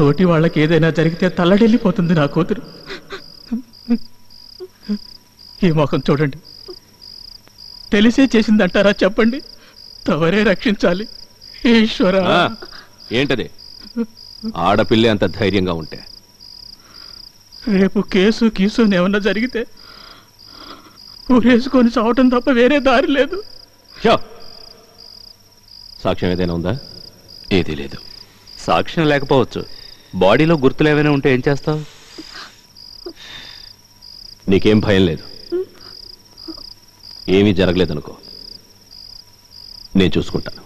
తోటి వాళ్ళకి ఏదైనా జరిగితే తల్లడెళ్ళిపోతుంది నా కూతురు. ఈ ముఖం చూడండి, తెలిసే చేసిందంటారా చెప్పండి? తవరే రక్షించాలి ఈశ్వరా. ఏంటది? ఆడపిల్లే అంత ధైర్యంగా ఉంటే రేపు కేసు కీసుని ఏమన్నా జరిగితే ఊరేసుకొని చావటం తప్ప వేరే దారి లేదు. సాక్ష్యం ఏదైనా ఉందా? ఏదీ లేదు. సాక్ష్యం లేకపోవచ్చు, బాడీలో గుర్తులు ఏమైనా ఉంటే ఏం చేస్తావు? నీకేం భయం లేదు? ఏమీ జరగలేదనుకో, నేను చూసుకుంటాను.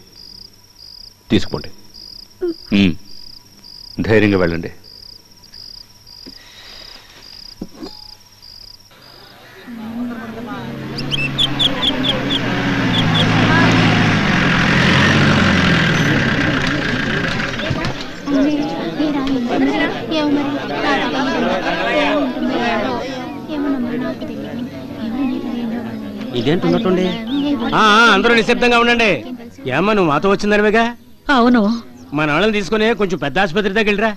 తీసుకోండి. ధైర్యంగా వెళ్ళండి. ఇదేంటున్నట్టుండి? అందరూ నిశ్శబ్దంగా ఉండండి. ఏమ్మా, నువ్వు మాతో వచ్చిందనివేగా? అవును. మా నాన్నని తీసుకుని కొంచెం పెద్ద ఆసుపత్రి దగ్గర వెళ్ళరా.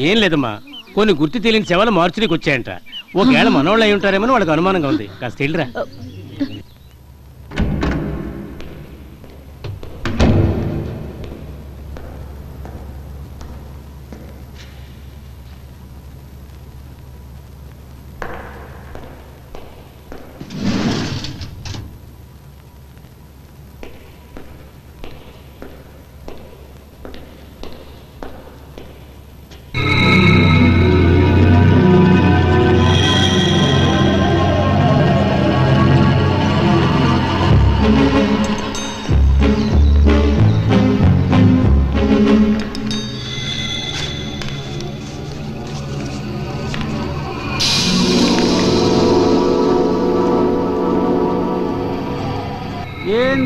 ఏం లేదమ్మా, కొన్ని గుర్తు తెలియని శవాలు మార్చురీకి వచ్చాయంట. ఒకవేళ మనోళ్ళు అయి ఉంటారేమని వాళ్ళకి అనుమానంగా ఉంది. కాస్త వెళ్ళరా.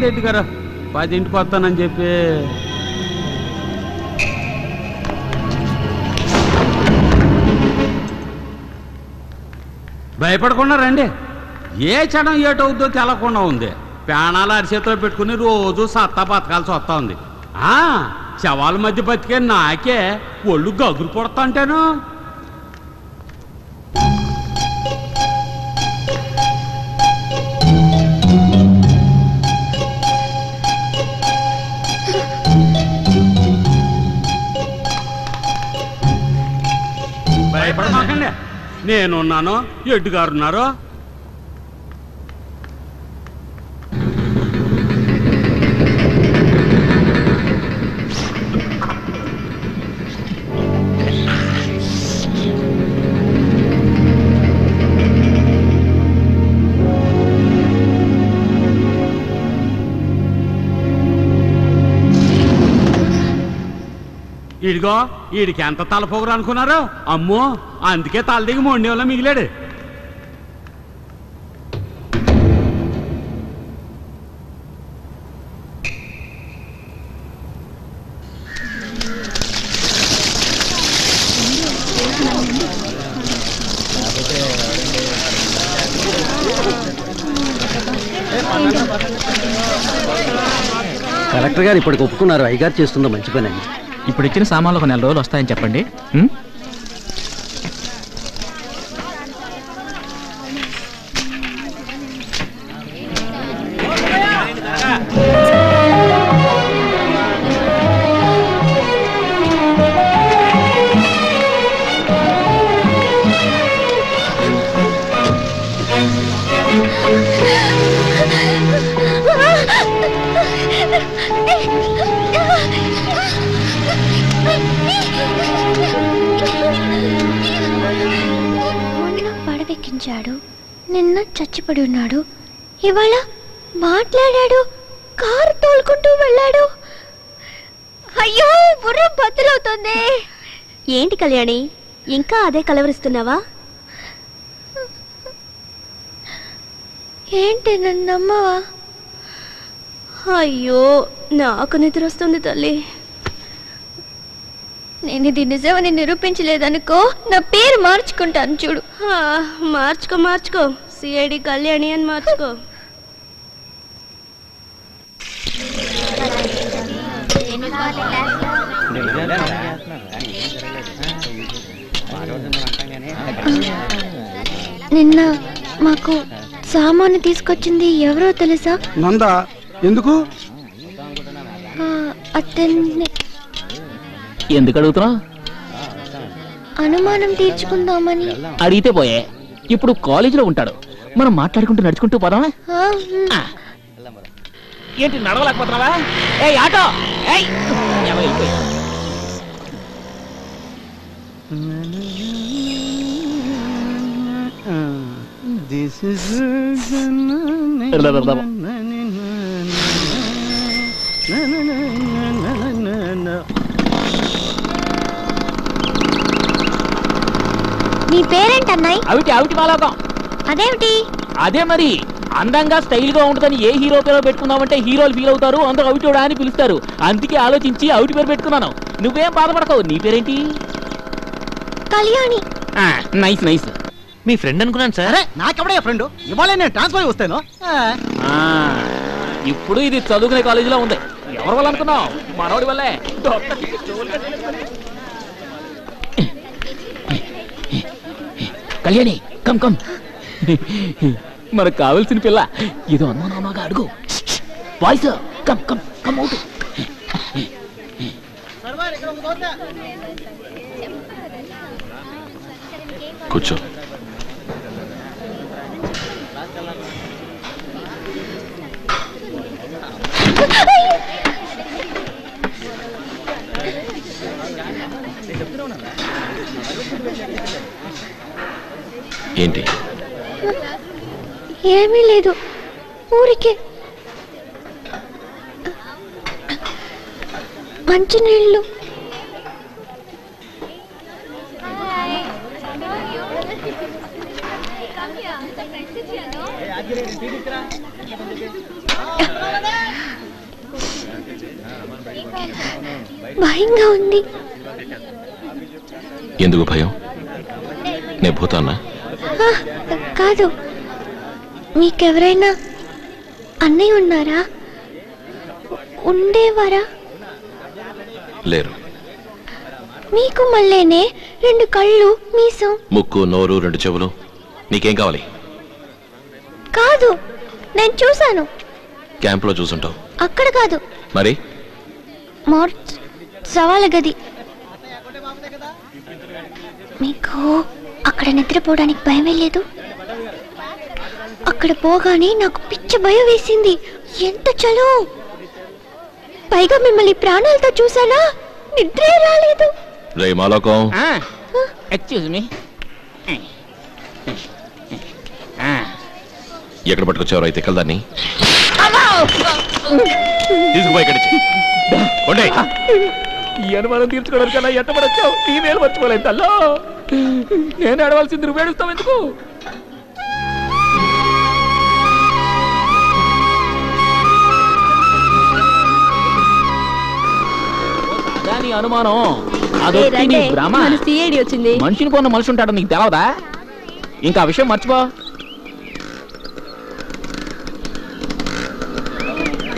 ఏంటి గారు 10ంటికి వస్తానని చెప్పి భయపడకుండా రండి. ఏ క్షణం ఏటవుద్దో తెలకుండా ఉంది. ప్రాణాలు అరిచేతిలో పెట్టుకుని రోజు సత్తా బతకాల్సి వస్తా ఉంది. శవాల మధ్య బతికే నాకే ఒళ్ళు గగురు పొడతా అంటాను. భయపడమాకండి, నేనున్నాను, ఎడ్డు గారున్నారు. ఇడిగో వీడికి ఎంత తలపోగరు అనుకున్నారు? అమ్మో, అందుకే తల దిగి మొండి వల్ల మిగిలాడు. కలెక్టర్ గారు ఇప్పటికి ఒప్పుకున్నారు. అయ్యగారు చేస్తుందో మంచి పని అండి. ఇప్పుడు ఇచ్చిన సామాన్లు ఒక 4 రోజులు వస్తాయని చెప్పండి. పడవెక్కించాడు, నిన్న చచ్చిపడి ఉన్నాడు, ఇవాళ మాట్లాడాడు, కారు తోలుకుంటూ వెళ్ళాడు. అయ్యో, బుర్ర బద్దలవుతుంది. ఏంటి కళ్యాణి, ఇంకా అదే కలవరిస్తున్నావా? ఏంటి, నన్ను నమ్మవా? అయ్యో, నాకు నిద్ర వస్తుంది తల్లి. నేను ఇది నిజమని నిరూపించలేదనుకో, నా పేరు మార్చుకుంటాను చూడు. మార్చుకో మార్చుకో, సిఐడి కళ్యాణి అని మార్చుకో. నిన్న మాకు సామాను తీసుకొచ్చింది ఎవరో తెలుసా? నందా. ఎందుకు? అతన్ని. ఎందుకు అడుగుతున్నావు? అనుమానం తీర్చుకుందామని. అడిగితే పోయే. ఇప్పుడు కాలేజీలో ఉంటాడు. మనం మాట్లాడుకుంటూ నడుచుకుంటూ పోదామా? ఏంటి నడవలేకపోతున్నావా? ఏ ఆటో నీ పేరేంటన్నాయి? అవిటి మాలోకం. అదేమిటి? అదే మరి అందంగా స్టైల్ గా ఉంటుందని ఏ హీరో పేరు పెట్టుకుందామంటే హీరోలు ఫీల్ అవుతారు, అందరూ అవిటోడా అని పిలుస్తారు. అందుకే ఆలోచించి అవిటి పేరు పెట్టుకున్నాను. నువ్వేం బాధపడతావు. నీ పేరేంటి? కళ్యాణి. Nice nice. మీ ఫ్రెండ్ అనుకున్నాను సార్. నాకెవడే ఫ్రెండ్? ఇవాళ నేను ట్రాన్స్ఫర్ వస్తాను. ఇప్పుడు ఇది చదువుకునే కాలేజీలో ఉంది. ఎవరి వల్ల అనుకున్నావు? మనోడి వల్లే. Kalyani come come. మనకు కావలసిన పిల్ల ఏదో అన్నాగా అడుగు. Voice come come come out. కూర్చో. ఏంటి? ఏమీ లేదు, ఊరికే మంచినీళ్ళు. భయంగా ఉంది. ఎందుకు భయం? నే భూతాన్నా? కాదు. మీకెవరైనా అన్నయ్య ఉన్నారా? ఉండేవారా? లేరు. మీకు మళ్ళీనే 2 కళ్ళు, మీసం, ముక్కు, నోరు, 2 చెవులు. నీకేం కావాలి? కాదు, నేను చూశాను. క్యాంప్లో చూసుంటావు. అక్కడ కాదు. మరి? సవాల గది. మీకు అక్కడ నిద్రపోవడానికి భయమే లేదు? అక్కడ పోగానే నాకు పిచ్చి భయం వేసింది. ఎంత చలో! పైగా మిమ్మల్ని ప్రాణాలతో చూసానా, నిద్రే రాలేదు. రే మాలోకం. Excuse me. ఎక్కడ పట్టుకొచ్చారో అయితే కలదాన్ని తీసుకుపోయి ఇక్కడి ఈ అనుమానం తీర్చుకోవడానికన్నా ఎంత పడొచ్చావు? నీ మేలు మర్చిపోలేదు తల్లో. నేను అడవాల్సింది నువ్వు ఏడుస్తావు ఎందుకు? దాని అనుమానం అదొచ్చి నీ భ్రమ. వచ్చింది. మనిషిని కొన్న మనిషి ఉంటాడు, నీకు తెలవదా? ఇంకా ఆ విషయం మర్చిపో.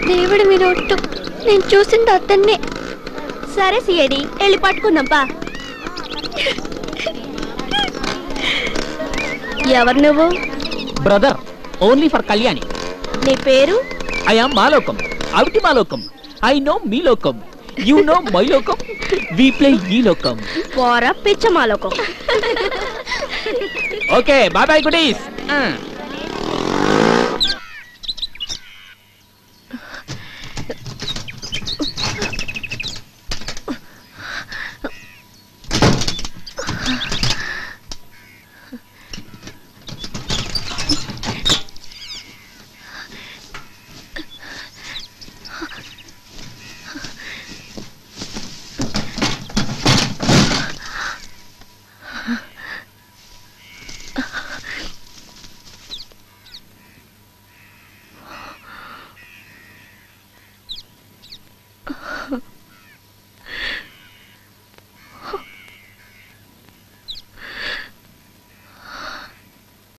దేవుడు మీరు ఒట్టు, నేను చూసింది అతన్నే. సరే సిఐడి, వెళ్ళి పట్టుకుందాంపా. ఎవరు నువ్వు? Brother, only for Kalyani. నీ పేరు? I am Malokam. అవిటి మాలోకం. ఐ నో మీ లోకం. యు నో మై లోకం. వి ప్లే ఈ లోకం. పోరా పిచ్చ Malokam. Okay, bye bye goodies.